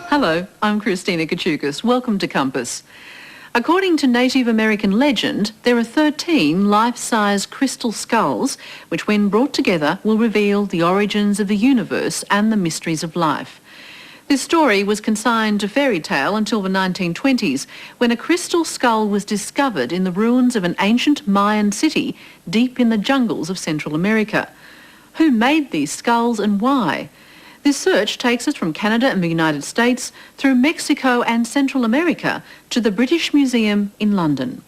Hello, I'm Christina Kachoukas. Welcome to Compass. According to Native American legend, there are 13 life-size crystal skulls which, when brought together, will reveal the origins of the universe and the mysteries of life. This story was consigned to fairy tale until the 1920s, when a crystal skull was discovered in the ruins of an ancient Mayan city deep in the jungles of Central America. Who made these skulls and why? This search takes us from Canada and the United States through Mexico and Central America to the British Museum in London.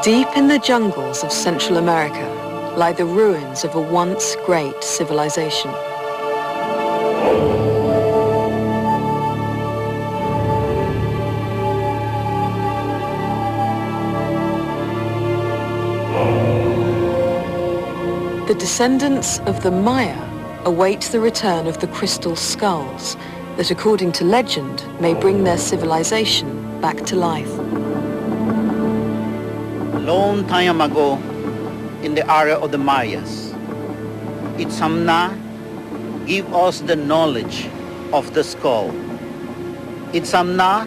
Deep in the jungles of Central America lie the ruins of a once great civilization. The descendants of the Maya await the return of the crystal skulls that, according to legend, may bring their civilization back to life. Long time ago, in the area of the Mayas, Itzamna give us the knowledge of the skull. Itzamna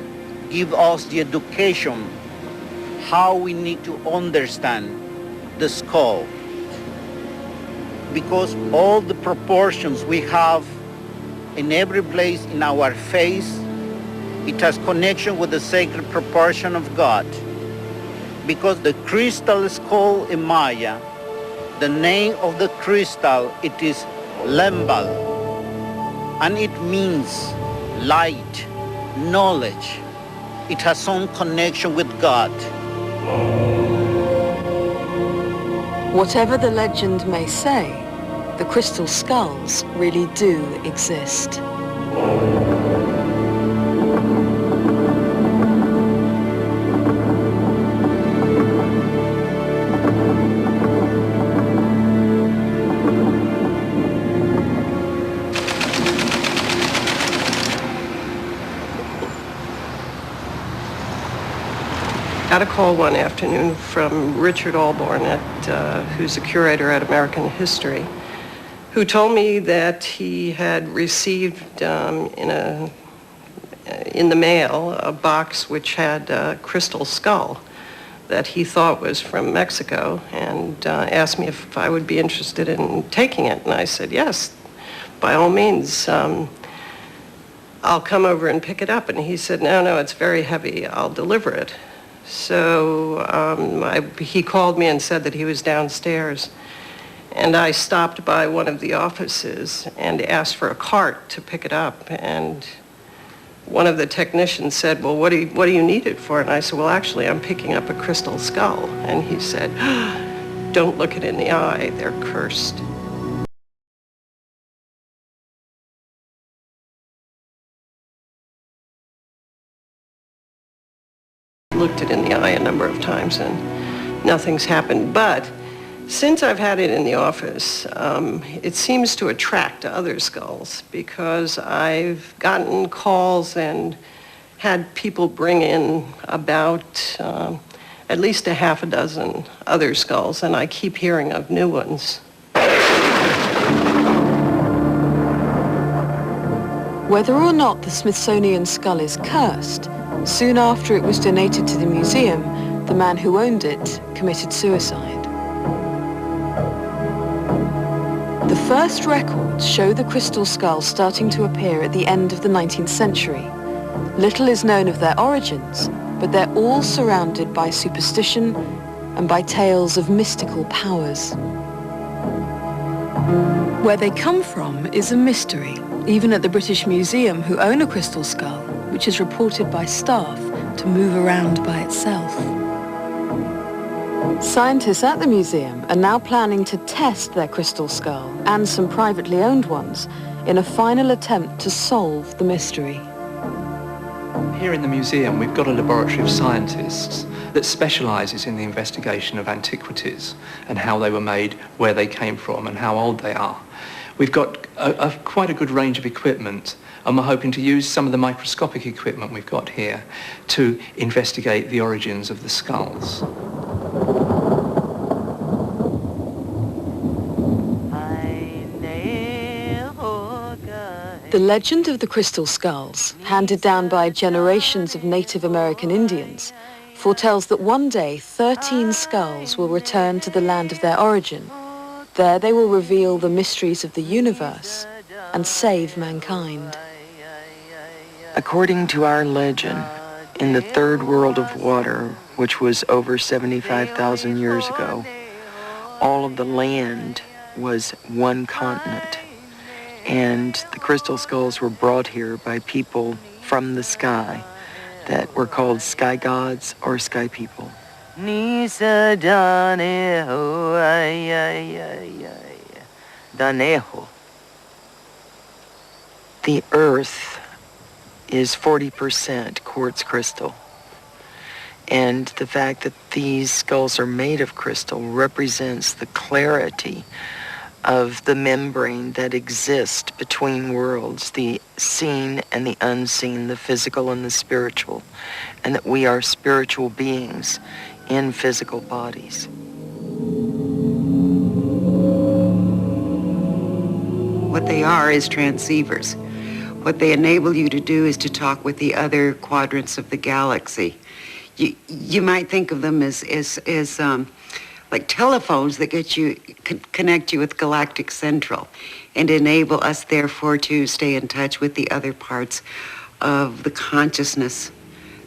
give us the education how we need to understand the skull, because all the proportions we have in every place in our face, it has connection with the sacred proportion of God. Because the crystal skull in Maya, the name of the crystal, it is Lembal, and it means light, knowledge. It has some connection with God. Whatever the legend may say, the crystal skulls really do exist. Got a call one afternoon from Richard Alborn, who's a curator at American History, who told me that he had received in the mail a box which had a crystal skull that he thought was from Mexico, and asked me if I would be interested in taking it. And I said, yes, by all means. I'll come over and pick it up. And he said, no, it's very heavy. I'll deliver it. So he called me and said that he was downstairs. And I stopped by one of the offices and asked for a cart to pick it up. And one of the technicians said, well, what do you need it for? And I said, well, actually, I'm picking up a crystal skull. And he said, don't look it in the eye. They're cursed. Looked it in the eye a number of times and nothing's happened. But since I've had it in the office, it seems to attract other skulls, because I've gotten calls and had people bring in about at least a half a dozen other skulls, and I keep hearing of new ones. Whether or not the Smithsonian skull is cursed, soon after it was donated to the museum, the man who owned it committed suicide. The first records show the crystal skulls starting to appear at the end of the 19th century. Little is known of their origins, but they're all surrounded by superstition and by tales of mystical powers. Where they come from is a mystery, even at the British Museum, who own a crystal skull, which is reported by staff to move around by itself. Scientists at the museum are now planning to test their crystal skull, and some privately owned ones, in a final attempt to solve the mystery. Here in the museum, we've got a laboratory of scientists that specialises in the investigation of antiquities and how they were made, where they came from, and how old they are. We've got quite a good range of equipment, and we're hoping to use some of the microscopic equipment we've got here to investigate the origins of the skulls. The legend of the crystal skulls, handed down by generations of Native American Indians, foretells that one day 13 skulls will return to the land of their origin. There they will reveal the mysteries of the universe and save mankind. According to our legend, in the third world of water, which was over 75,000 years ago, all of the land was one continent. And the crystal skulls were brought here by people from the sky that were called sky gods or sky people. The earth is 40% quartz crystal. And the fact that these skulls are made of crystal represents the clarity of the membrane that exists between worlds, the seen and the unseen, the physical and the spiritual, and that we are spiritual beings in physical bodies. What they are is transceivers. What they enable you to do is to talk with the other quadrants of the galaxy. You might think of them as like telephones that get you, connect you with Galactic Central and enable us, therefore, to stay in touch with the other parts of the consciousness,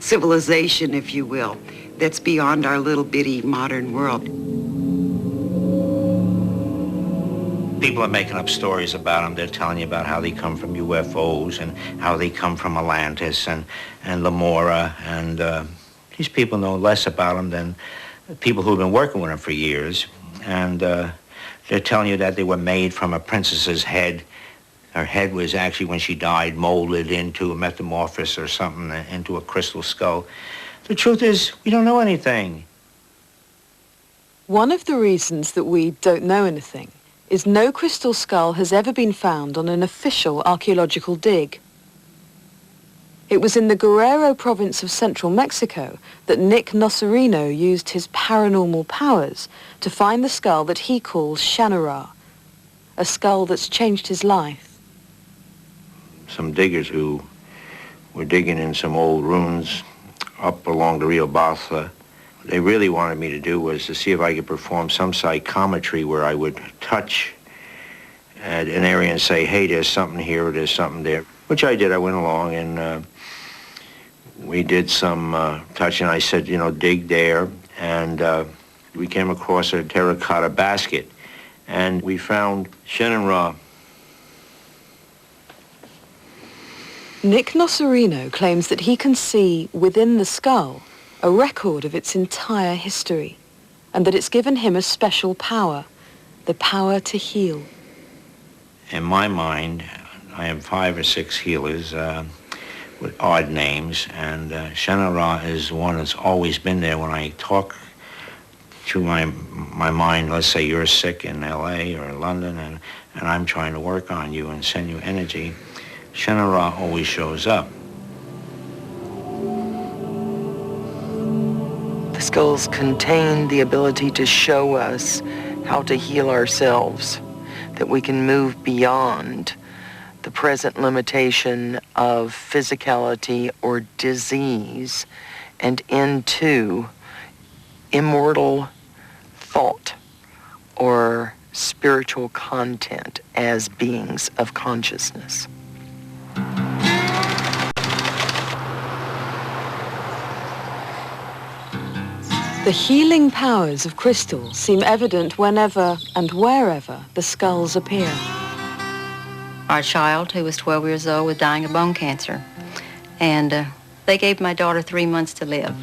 civilization, if you will, that's beyond our little bitty modern world. People are making up stories about them. They're telling you about how they come from UFOs and how they come from Atlantis and Lamora. And these people know less about them than people who've been working with them for years. And they're telling you that they were made from a princess's head. Her head was actually, when she died, molded into a metamorphosis or something, into a crystal skull. The truth is, we don't know anything. One of the reasons that we don't know anything is no crystal skull has ever been found on an official archaeological dig. It was in the Guerrero province of central Mexico that Nick Nocerino used his paranormal powers to find the skull that he calls Shannara, a skull that's changed his life. Some diggers who were digging in some old ruins up along the Rio Balsa, what they really wanted me to do was to see if I could perform some psychometry where I would touch at an area and say, hey, there's something here, or there's something there, which I did. I went along and we did some touching. I said, you know, dig there, and we came across a terracotta basket, and we found Shannara. Nick Nocerino claims that he can see within the skull a record of its entire history, and that it's given him a special power, the power to heal. In my mind, I have 5 or 6 healers with odd names, and Shannara is one that's always been there when I talk to my mind. Let's say you're sick in LA or London, and I'm trying to work on you and send you energy. Shannara always shows up. The skulls contain the ability to show us how to heal ourselves, that we can move beyond the present limitation of physicality or disease and into immortal thought or spiritual content as beings of consciousness. The healing powers of crystals seem evident whenever and wherever the skulls appear. Our child, who was 12 years old, was dying of bone cancer, and they gave my daughter 3 months to live.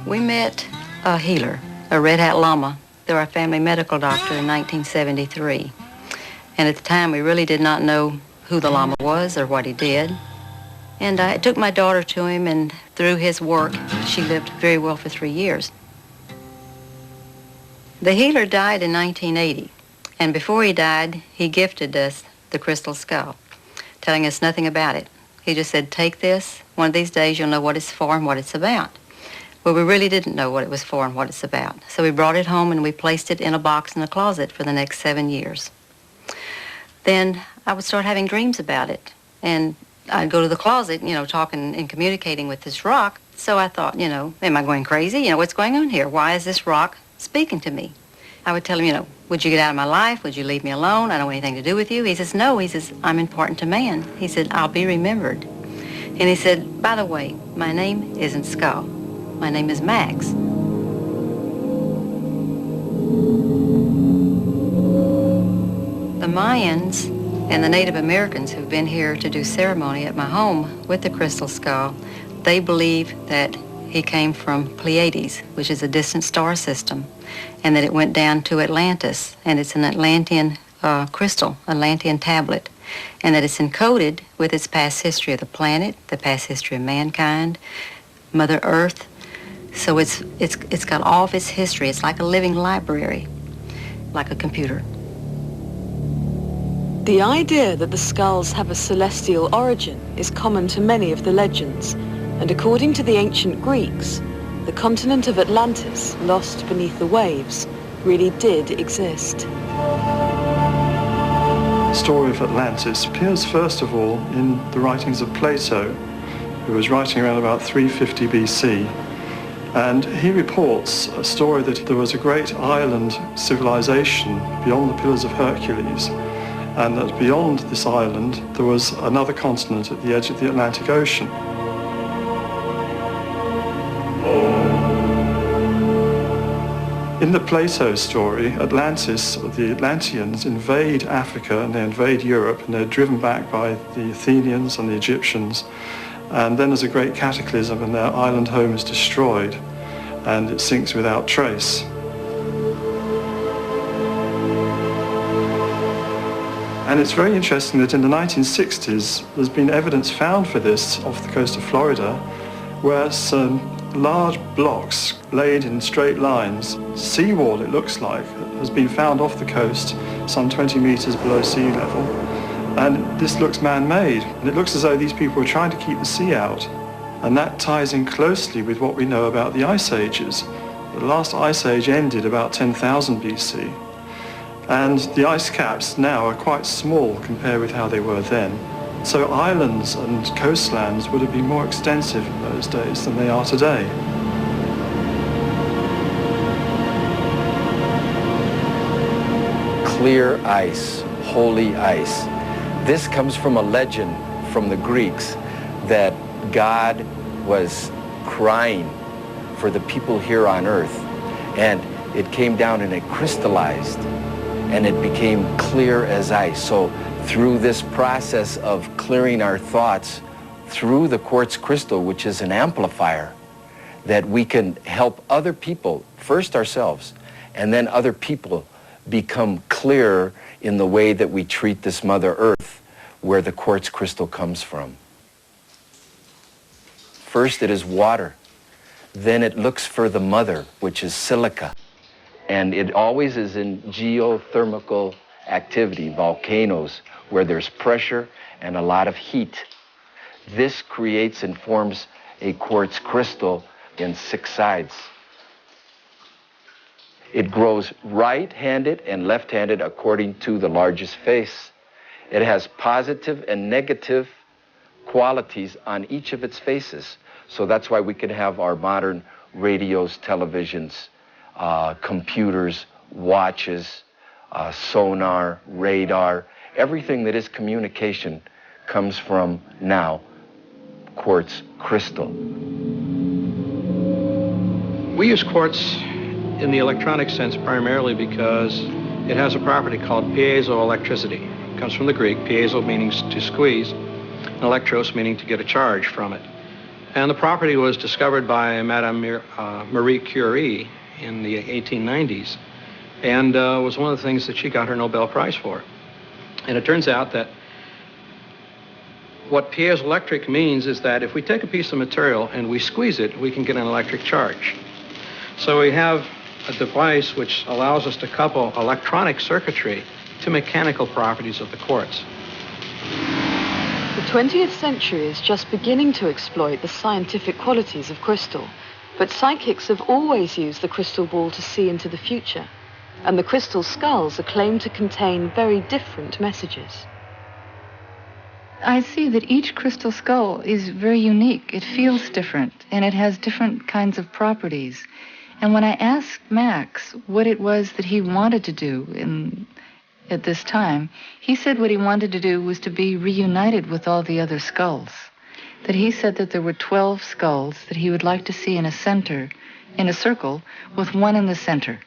We met a healer, a Red Hat Lama, through our family medical doctor in 1973. And at the time, we really did not know who the Lama was or what he did. And I took my daughter to him, and through his work, she lived very well for 3 years. The healer died in 1980, And before he died, he gifted us the crystal skull, telling us nothing about it. He just said, take this. One of these days you'll know what it's for and what it's about. Well, we really didn't know what it was for and what it's about. So we brought it home and we placed it in a box in the closet for the next 7 years. Then I would start having dreams about it. And I'd go to the closet, talking and communicating with this rock. So I thought, am I going crazy? What's going on here? Why is this rock speaking to me? I would tell him, would you get out of my life? Would you leave me alone? I don't want anything to do with you. He says, no. He says, I'm important to man. He said, I'll be remembered. And he said, by the way, my name isn't Skull. My name is Max. The Mayans and the Native Americans who've been here to do ceremony at my home with the crystal skull, they believe that he came from Pleiades, which is a distant star system, and that it went down to Atlantis, and it's an Atlantean crystal, Atlantean tablet, and that it's encoded with its past history of the planet, the past history of mankind, Mother Earth. So it's got all of its history. It's like a living library, like a computer. The idea that the skulls have a celestial origin is common to many of the legends, and according to the ancient Greeks, the continent of Atlantis, lost beneath the waves, really did exist. The story of Atlantis appears first of all in the writings of Plato, who was writing around about 350 BC. And he reports a story that there was a great island civilization beyond the Pillars of Hercules, and that beyond this island there was another continent at the edge of the Atlantic Ocean. In the Plato story, Atlantis, the Atlanteans, invade Africa and they invade Europe, and they're driven back by the Athenians and the Egyptians. And then there's a great cataclysm and their island home is destroyed and it sinks without trace. And it's very interesting that in the 1960s there's been evidence found for this off the coast of Florida, where some large blocks laid in straight lines, seawall it looks like, has been found off the coast some 20 meters below sea level. And this looks man-made, and it looks as though these people were trying to keep the sea out. And that ties in closely with what we know about the ice ages. The last ice age ended about 10,000 BC. And the ice caps now are quite small compared with how they were then. So islands and coastlands would have been more extensive in those days than they are today. Clear ice, holy ice. This comes from a legend from the Greeks that God was crying for the people here on earth, and it came down and it crystallized and it became clear as ice. So through this process of clearing our thoughts through the quartz crystal, which is an amplifier, that we can help other people, first ourselves, and then other people become clearer in the way that we treat this Mother Earth, where the quartz crystal comes from. First it is water, then it looks for the mother, which is silica, and it always is in geothermal activity, volcanoes, where there's pressure and a lot of heat. This creates and forms a quartz crystal in 6 sides. It grows right-handed and left-handed according to the largest face. It has positive and negative qualities on each of its faces. So that's why we can have our modern radios, televisions, computers, watches, sonar, radar. Everything that is communication comes from now quartz crystal. We use quartz in the electronic sense primarily because it has a property called piezoelectricity. It comes from the Greek, piezo meaning to squeeze, and electros meaning to get a charge from it. And the property was discovered by Madame Marie Curie in the 1890s, and was one of the things that she got her Nobel Prize for. And it turns out that what piezoelectric means is that if we take a piece of material and we squeeze it, we can get an electric charge. So we have a device which allows us to couple electronic circuitry to mechanical properties of the quartz. The 20th century is just beginning to exploit the scientific qualities of crystal, but psychics have always used the crystal ball to see into the future, and the crystal skulls are claimed to contain very different messages. I see that each crystal skull is very unique. It feels different, and it has different kinds of properties. And when I asked Max what it was that he wanted to do at this time, he said what he wanted to do was to be reunited with all the other skulls. That he said that there were 12 skulls that he would like to see in a circle, with one in the center.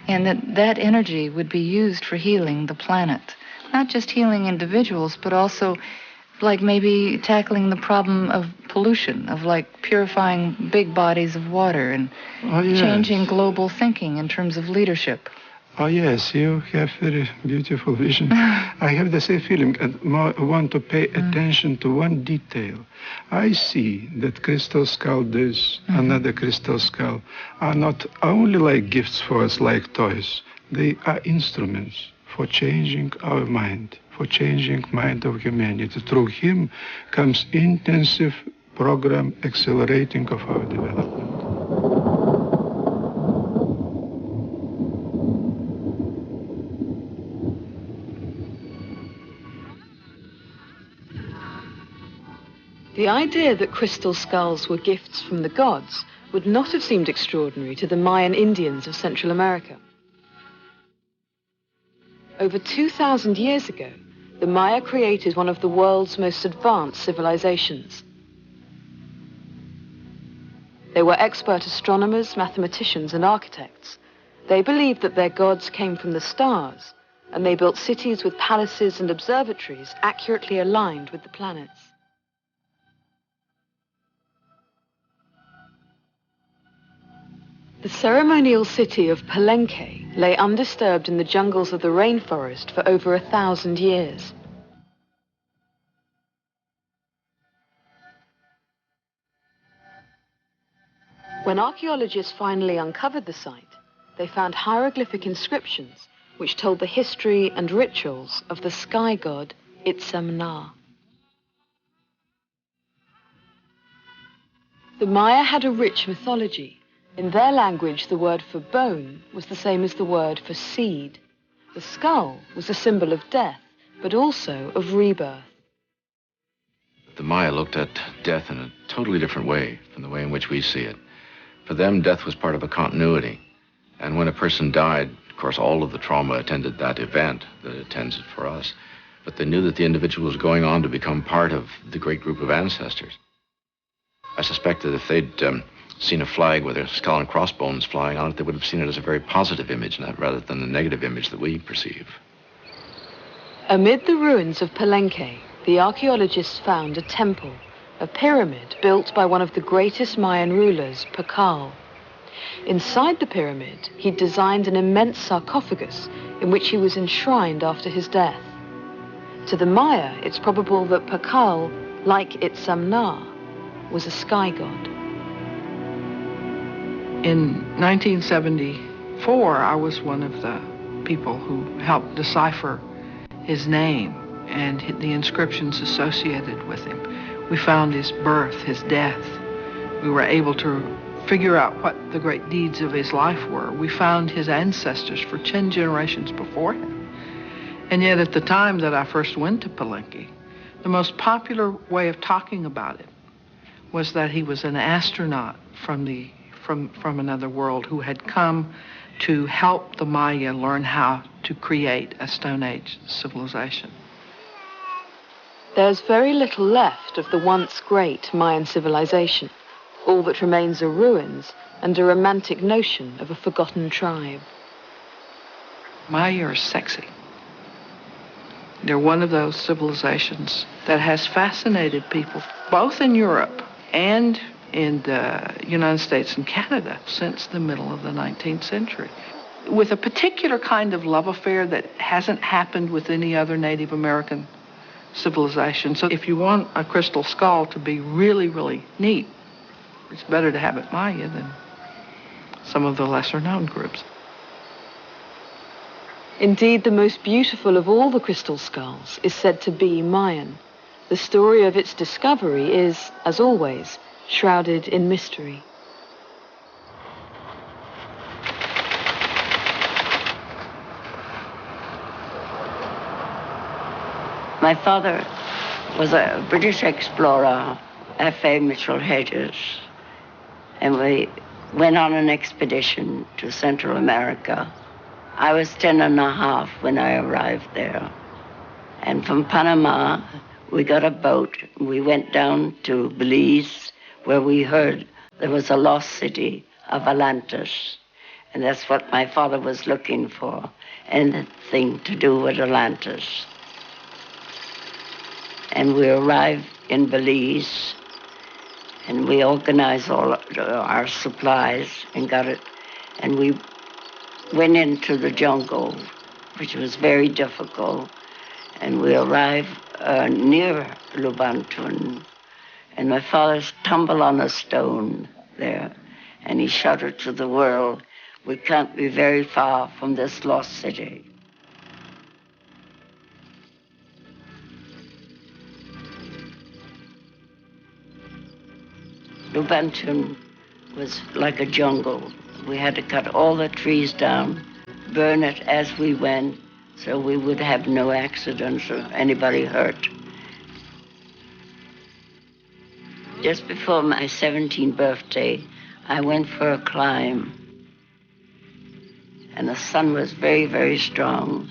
And that energy would be used for healing the planet. Not just healing individuals, but also like maybe tackling the problem of pollution, of like purifying big bodies of water and changing global thinking in terms of leadership. Oh, yes, you have very beautiful vision. I have the same feeling and want to pay attention to one detail. I see that crystal skull, this, another crystal skull, are not only like gifts for us, like toys. They are instruments for changing our mind, for changing mind of humanity. Through him comes intensive program accelerating of our development. The idea that crystal skulls were gifts from the gods would not have seemed extraordinary to the Mayan Indians of Central America. Over 2,000 years ago, the Maya created one of the world's most advanced civilizations. They were expert astronomers, mathematicians, and architects. They believed that their gods came from the stars, and they built cities with palaces and observatories accurately aligned with the planets. The ceremonial city of Palenque lay undisturbed in the jungles of the rainforest for over 1,000 years. When archaeologists finally uncovered the site, they found hieroglyphic inscriptions which told the history and rituals of the sky god Itzamna. The Maya had a rich mythology. In their language, the word for bone was the same as the word for seed. The skull was a symbol of death, but also of rebirth. The Maya looked at death in a totally different way from the way in which we see it. For them, death was part of a continuity. And when a person died, of course, all of the trauma attended that event that attends it for us. But they knew that the individual was going on to become part of the great group of ancestors. I suspect that if they'd seen a flag with a skull and crossbones flying on it, they would have seen it as a very positive image, rather than the negative image that we perceive. Amid the ruins of Palenque, the archaeologists found a temple, a pyramid built by one of the greatest Mayan rulers, Pakal. Inside the pyramid, he designed an immense sarcophagus in which he was enshrined after his death. To the Maya, it's probable that Pakal, like Itzamna, was a sky god. In 1974, I was one of the people who helped decipher his name and the inscriptions associated with him. We found his birth, his death. We were able to figure out what the great deeds of his life were. We found his ancestors for 10 generations before him. And yet at the time that I first went to Palenque, the most popular way of talking about it was that he was an astronaut from another world who had come to help the Maya learn how to create a Stone Age civilization. There's very little left of the once great Mayan civilization. All that remains are ruins and a romantic notion of a forgotten tribe. Maya are sexy. They're one of those civilizations that has fascinated people, both in Europe and in the United States and Canada since the middle of the 19th century, with a particular kind of love affair that hasn't happened with any other Native American civilization. So if you want a crystal skull to be really, really neat, it's better to have it Maya than some of the lesser-known groups. Indeed, the most beautiful of all the crystal skulls is said to be Mayan. The story of its discovery is, as always, shrouded in mystery. My father was a British explorer, F.A. Mitchell Hedges, and we went on an expedition to Central America. I was 10 and a half when I arrived there. And from Panama, we got a boat. We went down to Belize, where we heard there was a lost city of Atlantis. And that's what my father was looking for, anything to do with Atlantis. And we arrived in Belize, and we organized all our supplies and got it. And we went into the jungle, which was very difficult. And we arrived near Lubantun, and my father stumbled on a stone there, and he shouted to the world, "We can't be very far from this lost city." Lubantun was like a jungle. We had to cut all the trees down, burn it as we went, so we would have no accidents or anybody hurt. Just before my 17th birthday, I went for a climb, and the sun was very, very strong,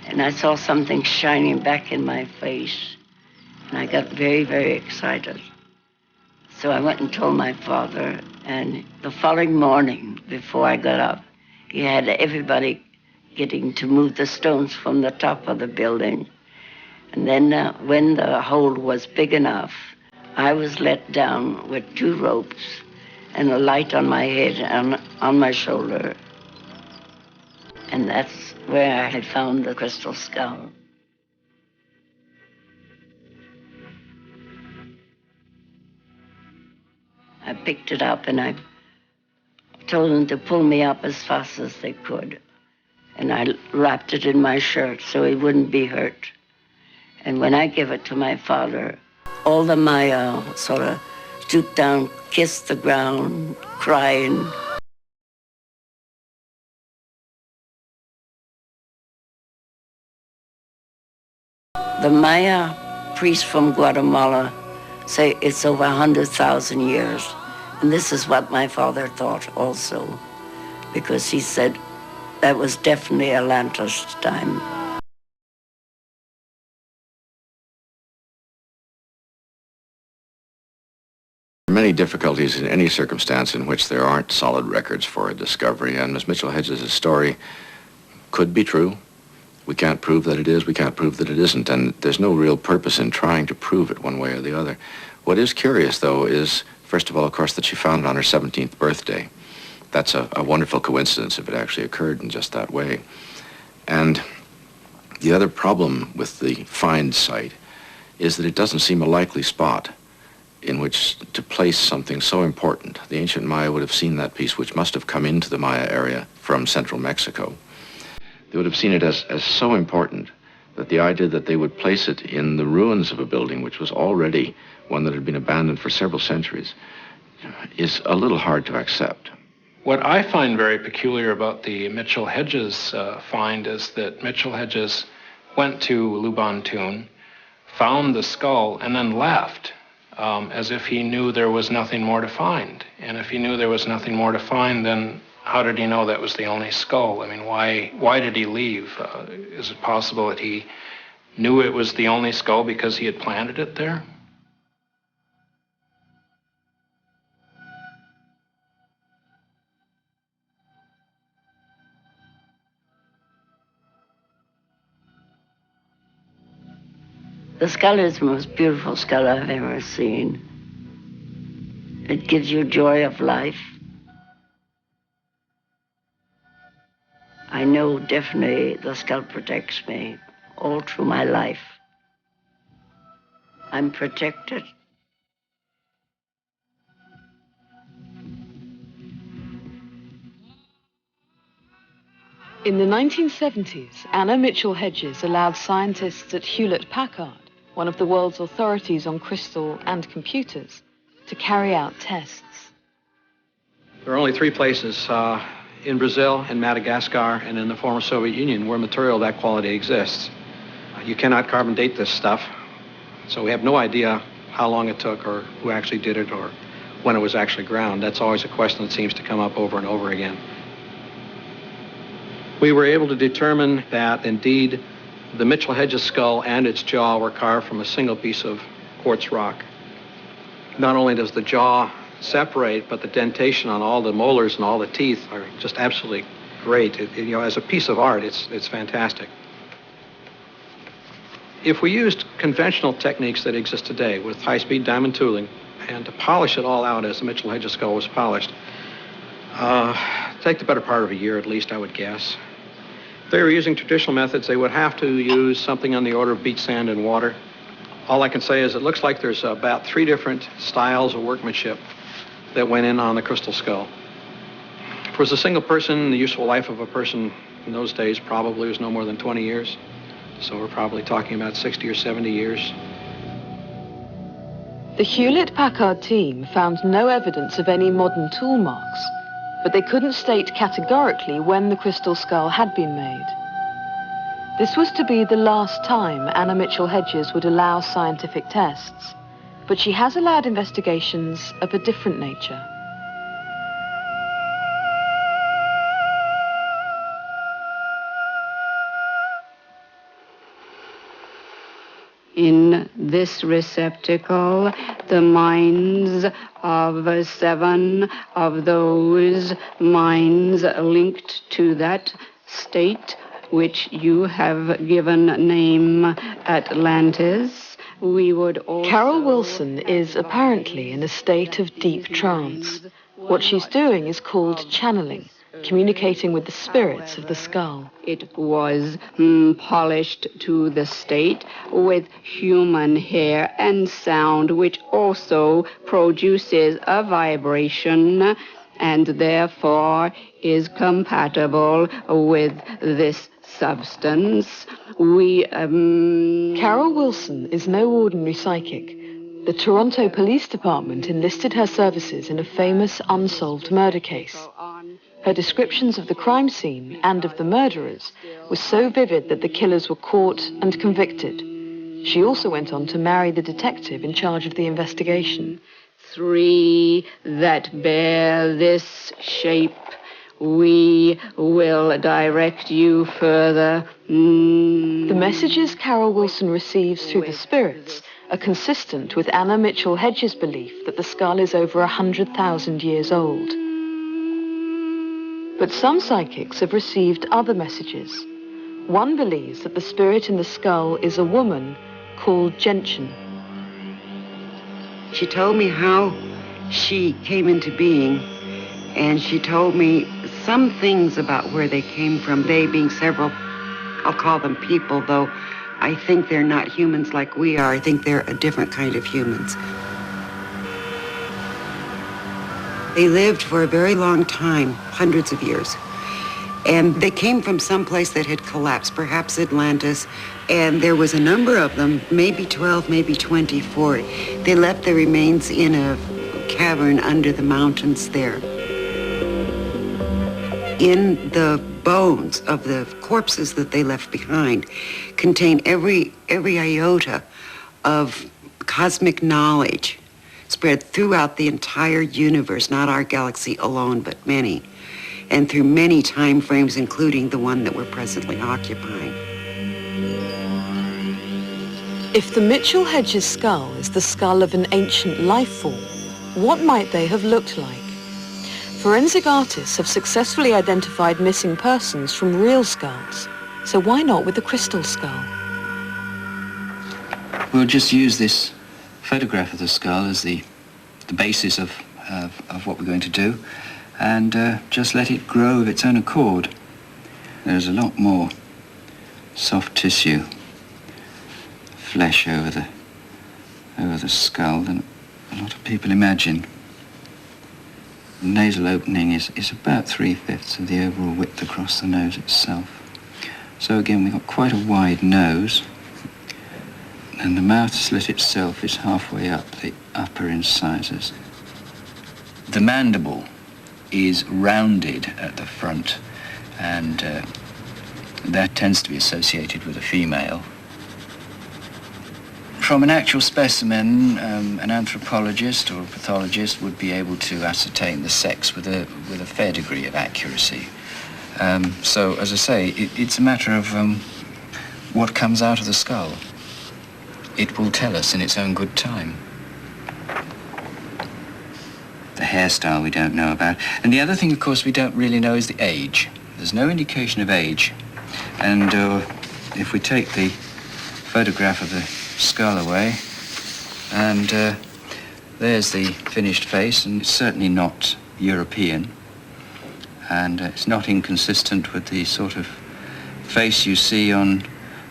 and I saw something shining back in my face, and I got very, very excited. So I went and told my father, and the following morning, before I got up, he had everybody getting to move the stones from the top of the building. And then when the hole was big enough, I was let down with 2 ropes and a light on my head and on my shoulder. And that's where I had found the crystal skull. I picked it up and I told them to pull me up as fast as they could. And I wrapped it in my shirt so he wouldn't be hurt. And when I gave it to my father, all the Maya sort of stooped down, kissed the ground, crying. The Maya priests from Guatemala say it's over 100,000 years. And this is what my father thought also, because he said that was definitely Atlantis time. There are many difficulties in any circumstance in which there aren't solid records for a discovery, and Miss Mitchell Hedges' story could be true. We can't prove that it is, we can't prove that it isn't, and there's no real purpose in trying to prove it one way or the other. What is curious, though, is, first of all, of course, that she found it on her 17th birthday. That's a wonderful coincidence if it actually occurred in just that way. And the other problem with the find site is that it doesn't seem a likely spot in which to place something so important. The ancient Maya would have seen that piece, which must have come into the Maya area from central Mexico. They would have seen it as so important that the idea that they would place it in the ruins of a building which was already one that had been abandoned for several centuries is a little hard to accept. What I find very peculiar about the Mitchell Hedges find is that Mitchell Hedges went to Lubantun, found the skull, and then left, as if he knew there was nothing more to find. And if he knew there was nothing more to find, then how did he know that was the only skull? I mean, why did he leave? Is it possible that he knew it was the only skull because he had planted it there? The skull is the most beautiful skull I've ever seen. It gives you joy of life. I know definitely the skull protects me all through my life. I'm protected. In the 1970s, Anna Mitchell Hedges allowed scientists at Hewlett-Packard, one of the world's authorities on crystal and computers, to carry out tests. There are only 3 places in Brazil, in Madagascar, and in the former Soviet Union where material of that quality exists. You cannot carbon date this stuff, so we have no idea how long it took or who actually did it or when it was actually ground. That's always a question that seems to come up over and over again. We were able to determine that, indeed, the Mitchell Hedges skull and its jaw were carved from a single piece of quartz rock. Not only does the jaw separate, but the dentation on all the molars and all the teeth are just absolutely great. As a piece of art, it's fantastic. If we used conventional techniques that exist today with high-speed diamond tooling and to polish it all out as the Mitchell Hedges skull was polished, take the better part of a year at least, I would guess. If they were using traditional methods, they would have to use something on the order of beach sand and water. All I can say is it looks like there's about 3 different styles of workmanship that went in on the crystal skull. If it was a single person, the useful life of a person in those days probably was no more than 20 years. So we're probably talking about 60 or 70 years. The Hewlett-Packard team found no evidence of any modern tool marks, but they couldn't state categorically when the crystal skull had been made. This was to be the last time Anna Mitchell Hedges would allow scientific tests, but she has allowed investigations of a different nature. In this receptacle, the minds of 7 of those minds linked to that state which you have given name Atlantis. We would also... Carol Wilson is apparently in a state of deep trance. What she's doing is called channeling, communicating with the spirits of the skull. It was polished to the state with human hair and sound, which also produces a vibration and therefore is compatible with this substance. Carol Wilson is no ordinary psychic. The Toronto Police Department enlisted her services in a famous unsolved murder case. Her descriptions of the crime scene and of the murderers were so vivid that the killers were caught and convicted. She also went on to marry the detective in charge of the investigation. 3 that bear this shape, we will direct you further. The messages Carol Wilson receives through the spirits are consistent with Anna Mitchell Hedges' belief that the skull is over 100,000 years old. But some psychics have received other messages. One believes that the spirit in the skull is a woman called Gentian. She told me how she came into being, and she told me some things about where they came from, they being several, I'll call them people, though I think they're not humans like we are. I think they're a different kind of humans. They lived for a very long time, hundreds of years. And they came from some place that had collapsed, perhaps Atlantis. And there was a number of them, maybe 12, maybe 24. They left their remains in a cavern under the mountains there. In the bones of the corpses that they left behind contain every iota of cosmic knowledge spread throughout the entire universe, not our galaxy alone, but many, and through many time frames, including the one that we're presently occupying. If the Mitchell Hedges skull is the skull of an ancient life form, what might they have looked like? Forensic artists have successfully identified missing persons from real skulls, so why not with the crystal skull? We'll just use this photograph of the skull as the basis of what we're going to do, and just let it grow of its own accord. There's a lot more soft tissue, flesh over the skull than a lot of people imagine. nasal opening is about 3/5 of the overall width across the nose itself. So again, we've got quite a wide nose, and the mouth slit itself is halfway up the upper incisors. The mandible is rounded at the front, and that tends to be associated with a female. From an actual specimen, an anthropologist or a pathologist would be able to ascertain the sex with a fair degree of accuracy. So, as I say, it's a matter of what comes out of the skull. It will tell us in its own good time. The hairstyle we don't know about. And the other thing, of course, we don't really know is the age. There's no indication of age. And if we take the photograph of the skull away, and there's the finished face, and it's certainly not European, and it's not inconsistent with the sort of face you see on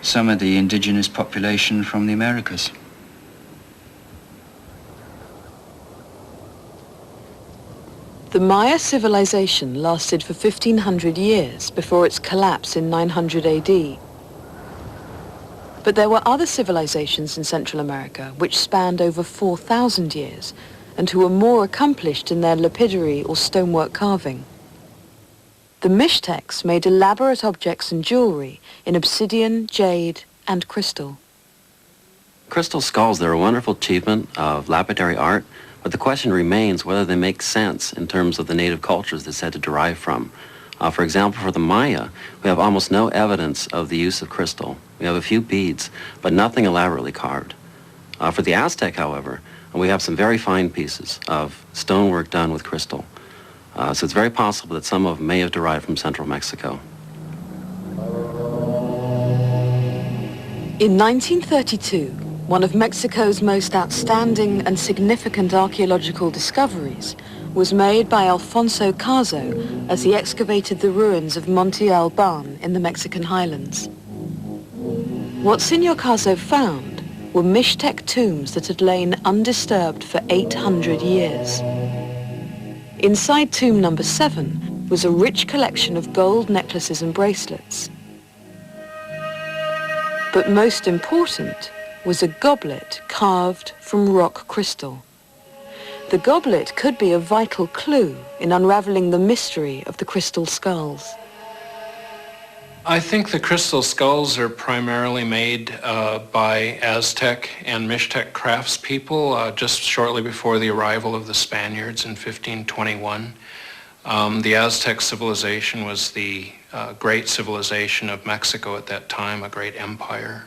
some of the indigenous population from the Americas. The Maya civilization lasted for 1,500 years before its collapse in 900 AD. But there were other civilizations in Central America which spanned over 4,000 years and who were more accomplished in their lapidary or stonework carving. The Mixtecs made elaborate objects and jewelry in obsidian, jade, and crystal. Crystal skulls, they're a wonderful achievement of lapidary art, but the question remains whether they make sense in terms of the native cultures they're said to derive from. For example, for the Maya, we have almost no evidence of the use of crystal. We have a few beads, but nothing elaborately carved. For the Aztec, however, we have some very fine pieces of stonework done with crystal. So it's very possible that some of them may have derived from central Mexico. In 1932, one of Mexico's most outstanding and significant archaeological discoveries was made by Alfonso Caso as he excavated the ruins of Monte Alban in the Mexican highlands. What Senor Caso found were Mixtec tombs that had lain undisturbed for 800 years. Inside tomb number 7 was a rich collection of gold necklaces and bracelets. But most important was a goblet carved from rock crystal. The goblet could be a vital clue in unraveling the mystery of the crystal skulls. I think the crystal skulls are primarily made by Aztec and Mixtec craftspeople just shortly before the arrival of the Spaniards in 1521. The Aztec civilization was the great civilization of Mexico at that time, a great empire.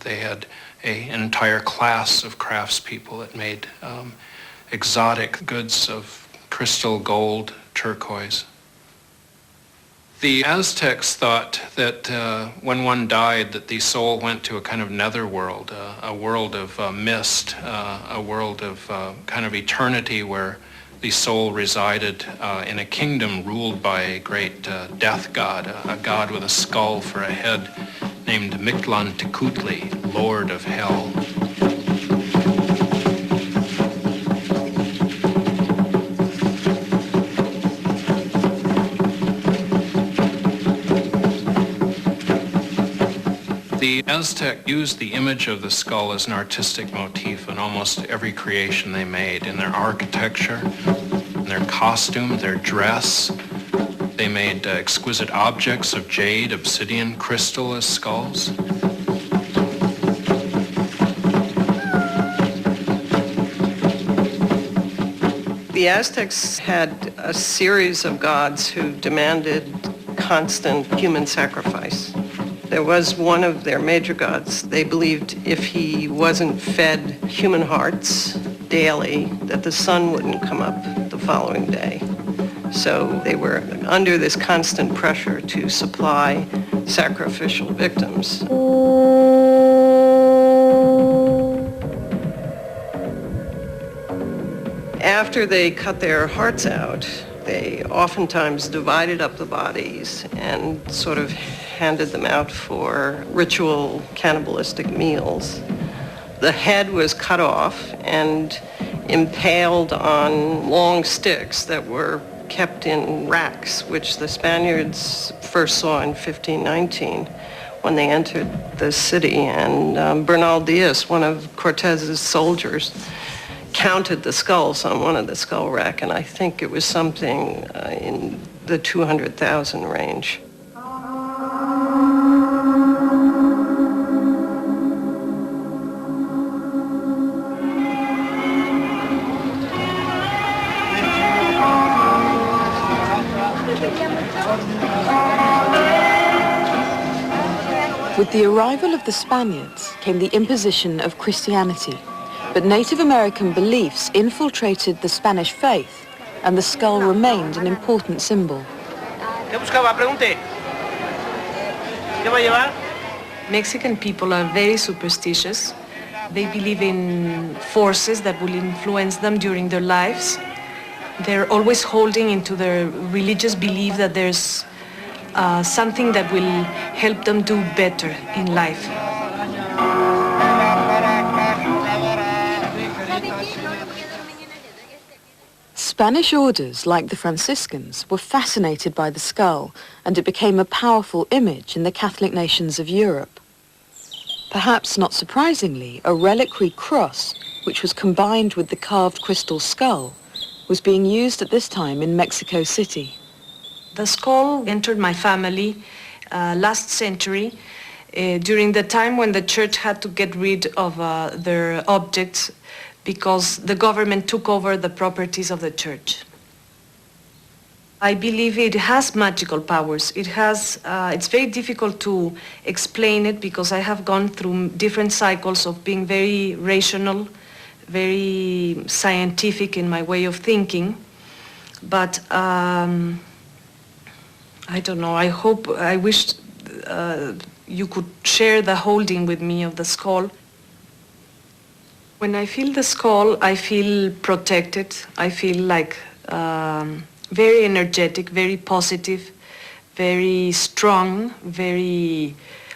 They had an entire class of craftspeople that made exotic goods of crystal, gold, turquoise. The Aztecs thought that when one died, that the soul went to a kind of netherworld, a world of mist, a world of kind of eternity where the soul resided in a kingdom ruled by a great death god, a god with a skull for a head named Mictlantecuhtli, Lord of Hell. The Aztec used the image of the skull as an artistic motif in almost every creation they made, in their architecture, in their costume, their dress. They made exquisite objects of jade, obsidian, crystal as skulls. The Aztecs had a series of gods who demanded constant human sacrifice. There was one of their major gods. They believed if he wasn't fed human hearts daily, that the sun wouldn't come up the following day. So they were under this constant pressure to supply sacrificial victims. After they cut their hearts out, they oftentimes divided up the bodies and sort of handed them out for ritual cannibalistic meals. The head was cut off and impaled on long sticks that were kept in racks, which the Spaniards first saw in 1519 when they entered the city. And Bernal Diaz, one of Cortez's soldiers, counted the skulls on one of the skull rack, and I think it was something in the 200,000 range. With the arrival of the Spaniards came the imposition of Christianity, but Native American beliefs infiltrated the Spanish faith, and the skull remained an important symbol. Mexican people are very superstitious. They believe in forces that will influence them during their lives. They're always holding into their religious belief that there's something that will help them do better in life. Spanish orders, like the Franciscans, were fascinated by the skull, and it became a powerful image in the Catholic nations of Europe. Perhaps not surprisingly, a reliquary cross, which was combined with the carved crystal skull, was being used at this time in Mexico City. The skull entered my family last century during the time when the church had to get rid of their objects because the government took over the properties of the church. I believe it has magical powers. It's very difficult to explain it because I have gone through different cycles of being very rational, very scientific in my way of thinking. But I don't know, I wish you could share the holding with me of the skull. When I feel the skull, I feel protected. I feel like very energetic, very positive, very strong,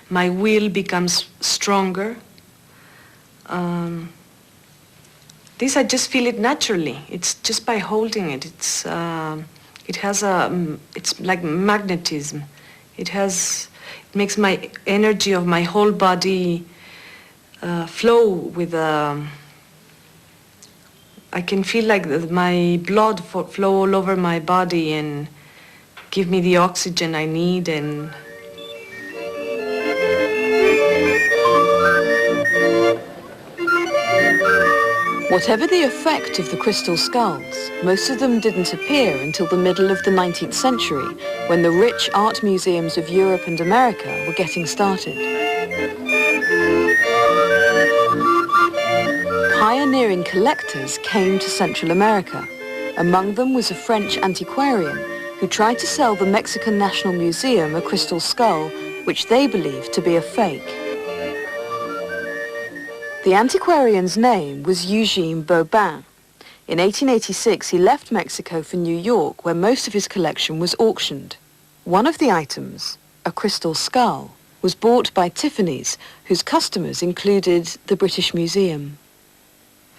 my will becomes stronger. This, I just feel it naturally. It's just by holding it. It's like magnetism. It makes my energy of my whole body flow with I can feel like my blood flow all over my body and give me the oxygen I need. And whatever the effect of the crystal skulls, most of them didn't appear until the middle of the 19th century, when the rich art museums of Europe and America were getting started. Pioneering collectors came to Central America. Among them was a French antiquarian who tried to sell the Mexican National Museum a crystal skull, which they believed to be a fake. The antiquarian's name was Eugene Bobin. In 1886, he left Mexico for New York, where most of his collection was auctioned. One of the items, a crystal skull, was bought by Tiffany's, whose customers included the British Museum.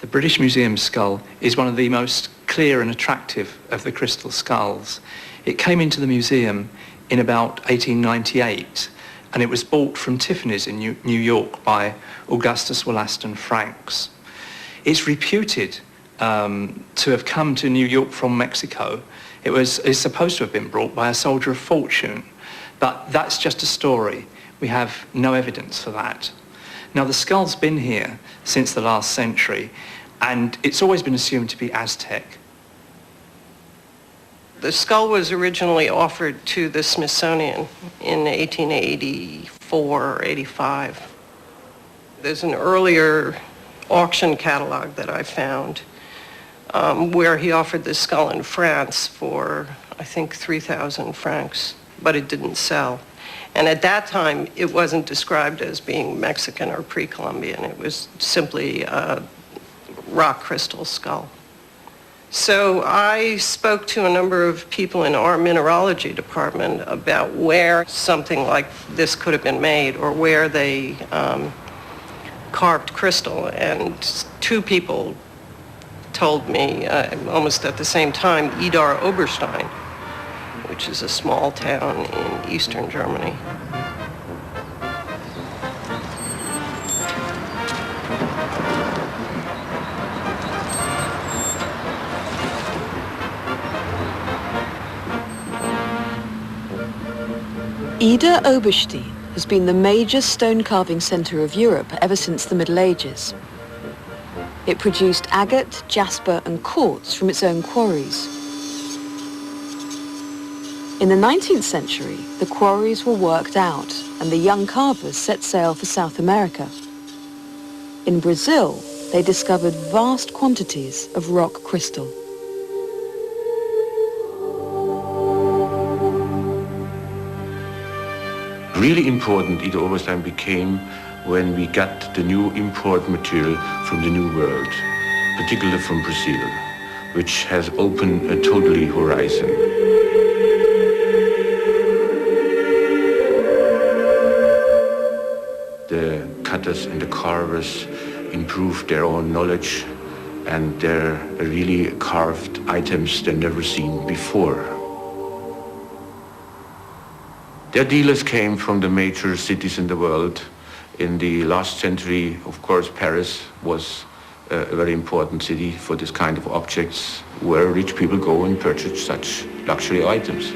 The British Museum skull is one of the most clear and attractive of the crystal skulls. It came into the museum in about 1898, and it was bought from Tiffany's in New York by Augustus Wollaston Franks. It's reputed to have come to New York from Mexico. It's supposed to have been brought by a soldier of fortune, but that's just a story. We have no evidence for that. Now, the skull's been here since the last century, and it's always been assumed to be Aztec. The skull was originally offered to the Smithsonian in 1884 or 85. There's an earlier auction catalog that I found where he offered the skull in France for, I think, 3,000 francs, but it didn't sell. And at that time, it wasn't described as being Mexican or pre-Columbian. It was simply a rock crystal skull. So I spoke to a number of people in our mineralogy department about where something like this could have been made, or where they carved crystal, and two people told me almost at the same time, Idar Oberstein, which is a small town in eastern Germany. Idar Oberstein has been the major stone carving centre of Europe ever since the Middle Ages. It produced agate, jasper and quartz from its own quarries. In the 19th century, the quarries were worked out and the young carvers set sail for South America. In Brazil, they discovered vast quantities of rock crystal. Really important Idar Oberstein became when we got the new import material from the New World, particularly from Brazil, which has opened a totally horizon. The cutters and the carvers improved their own knowledge, and they're really carved items they've never seen before. Their dealers came from the major cities in the world. In the last century, of course, Paris was a very important city for this kind of objects, where rich people go and purchase such luxury items.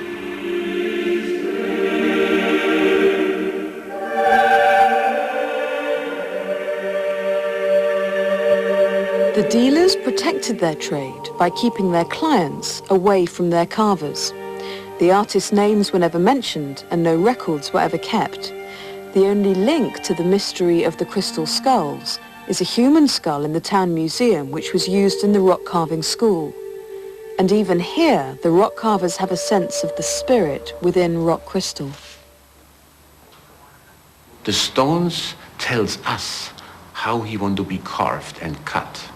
The dealers protected their trade by keeping their clients away from their carvers. The artists' names were never mentioned and no records were ever kept. The only link to the mystery of the crystal skulls is a human skull in the town museum which was used in the rock carving school. And even here, the rock carvers have a sense of the spirit within rock crystal. The stones tells us how he want to be carved and cut.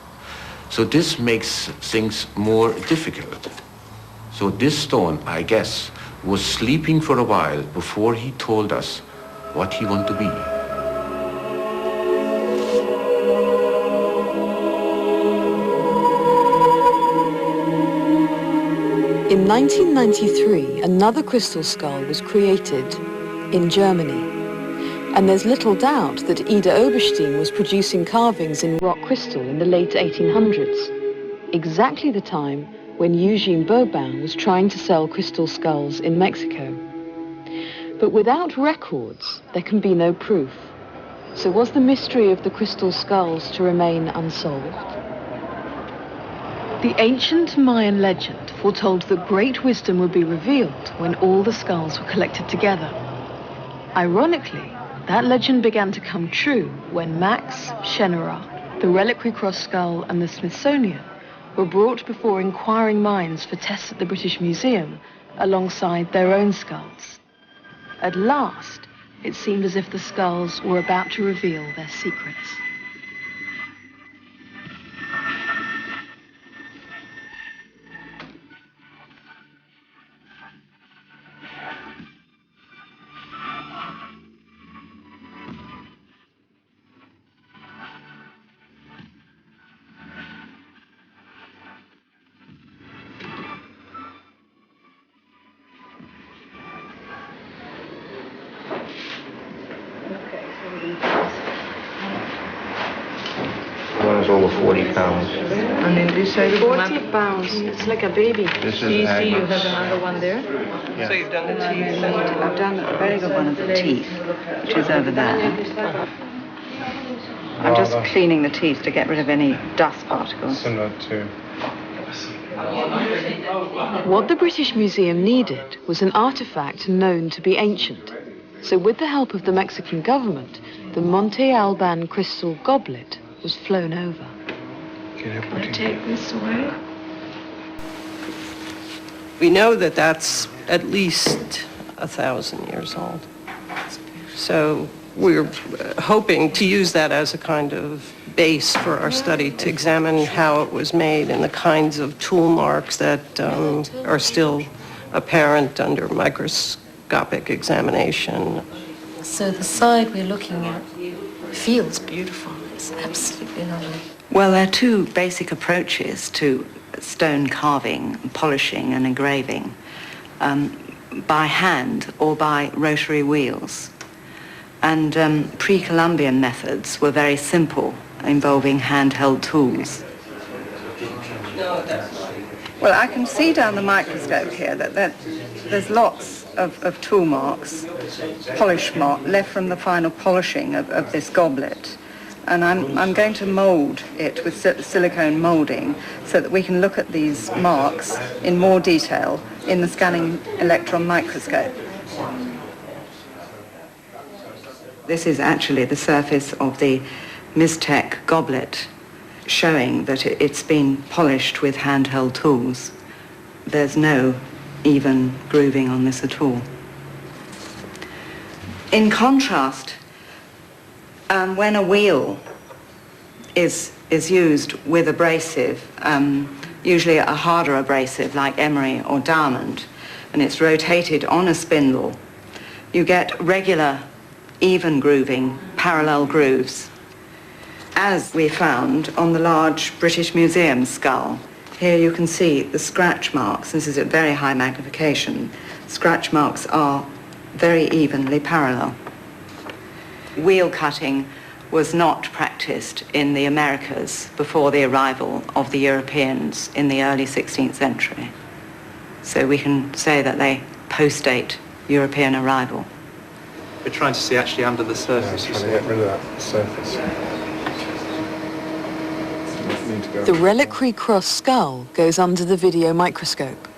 So this makes things more difficult. So this stone, I guess, was sleeping for a while before he told us what he wanted to be. In 1993, another crystal skull was created in Germany. And there's little doubt that Idar Oberstein was producing carvings in rock crystal in the late 1800s, exactly the time when Eugene Bobain was trying to sell crystal skulls in Mexico. But without records, there can be no proof. So was the mystery of the crystal skulls to remain unsolved? The ancient Mayan legend foretold that great wisdom would be revealed when all the skulls were collected together. Ironically, that legend began to come true when Max, Schenerath, the Reliquary Cross Skull and the Smithsonian were brought before inquiring minds for tests at the British Museum alongside their own skulls. At last, it seemed as if the skulls were about to reveal their secrets. One is over 40 pounds. And in this side of the map, 40 pounds. It's like a baby. This is you see, you Agnes. have another one there. Yeah. So you've done the teeth. I've done a very good one of the teeth, which is over there. I'm just cleaning the teeth to get rid of any dust particles. Similar to... What the British Museum needed was an artifact known to be ancient. So with the help of the Mexican government, the Monte Alban crystal goblet was flown over. Can I take this away? We know that that's at least 1,000 years old. So we're hoping to use that as a kind of base for our study to examine how it was made and the kinds of tool marks that are still apparent under microscopic examination. So the side we're looking at feels beautiful. It's absolutely lovely. Well, there are two basic approaches to stone carving, polishing and engraving, by hand or by rotary wheels. And pre-Columbian methods were very simple, involving handheld tools. Well, I can see down the microscope here that there's lots of tool marks, polish mark, left from the final polishing of this goblet. And I'm going to mould it with silicone moulding so that we can look at these marks in more detail in the scanning electron microscope. This is actually the surface of the Miztec goblet, showing that it's been polished with handheld tools. There's no even grooving on this at all. In contrast, when a wheel is used with abrasive, usually a harder abrasive like emery or diamond, and it's rotated on a spindle, you get regular, even grooving, parallel grooves. As we found on the large British Museum skull, here you can see the scratch marks. This is at very high magnification. Scratch marks are very evenly parallel. Wheel cutting was not practiced in the Americas before the arrival of the Europeans in the early 16th century. So we can say that they postdate European arrival. We're trying to see actually under the surface. Trying to get rid of that surface. The reliquary cross skull goes under the video microscope.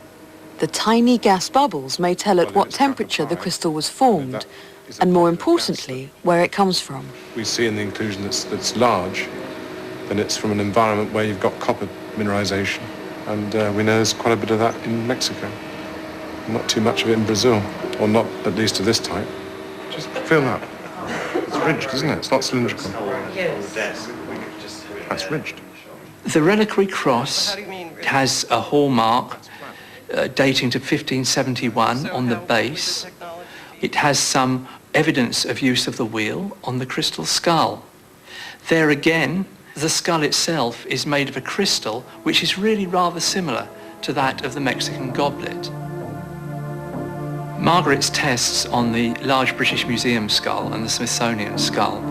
The tiny gas bubbles may tell at what temperature the crystal was formed, and more importantly, where it comes from. We see in the inclusion that's large, then it's from an environment where you've got copper mineralization, and we know there's quite a bit of that in Mexico. Not too much of it in Brazil, or not at least of this type. Just feel that. It's ridged, isn't it? It's not cylindrical. Yes. That's ridged. The reliquary cross has a hallmark dating to 1571 on the base. It has some evidence of use of the wheel on the crystal skull. There again, the skull itself is made of a crystal which is really rather similar to that of the Mexican goblet. Margaret's tests on the large British Museum skull and the Smithsonian skull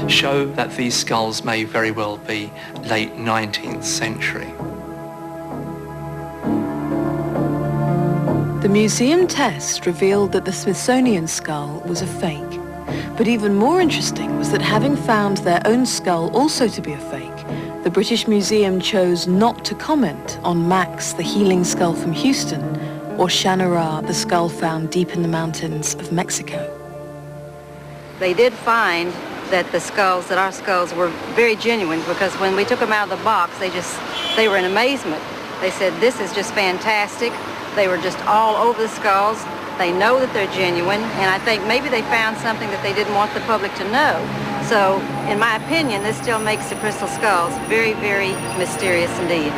show that these skulls may very well be late 19th century. The museum test revealed that the Smithsonian skull was a fake. But even more interesting was that having found their own skull also to be a fake, the British Museum chose not to comment on Max, the healing skull from Houston, or Shanara, the skull found deep in the mountains of Mexico. They did find that our skulls were very genuine, because when we took them out of the box, they were in amazement. They said, "This is just fantastic." They were just all over the skulls. They know that they're genuine, and I think maybe they found something that they didn't want the public to know. So, in my opinion, this still makes the crystal skulls very, very mysterious indeed.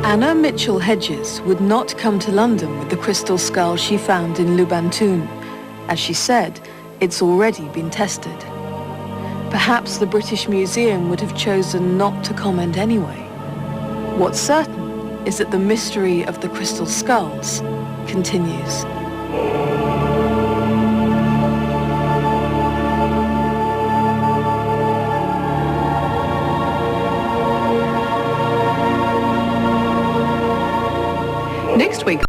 Anna Mitchell Hedges would not come to London with the crystal skull she found in Lubantoon. As she said, it's already been tested. Perhaps the British Museum would have chosen not to comment anyway. What's certain is that the mystery of the crystal skulls continues. Next week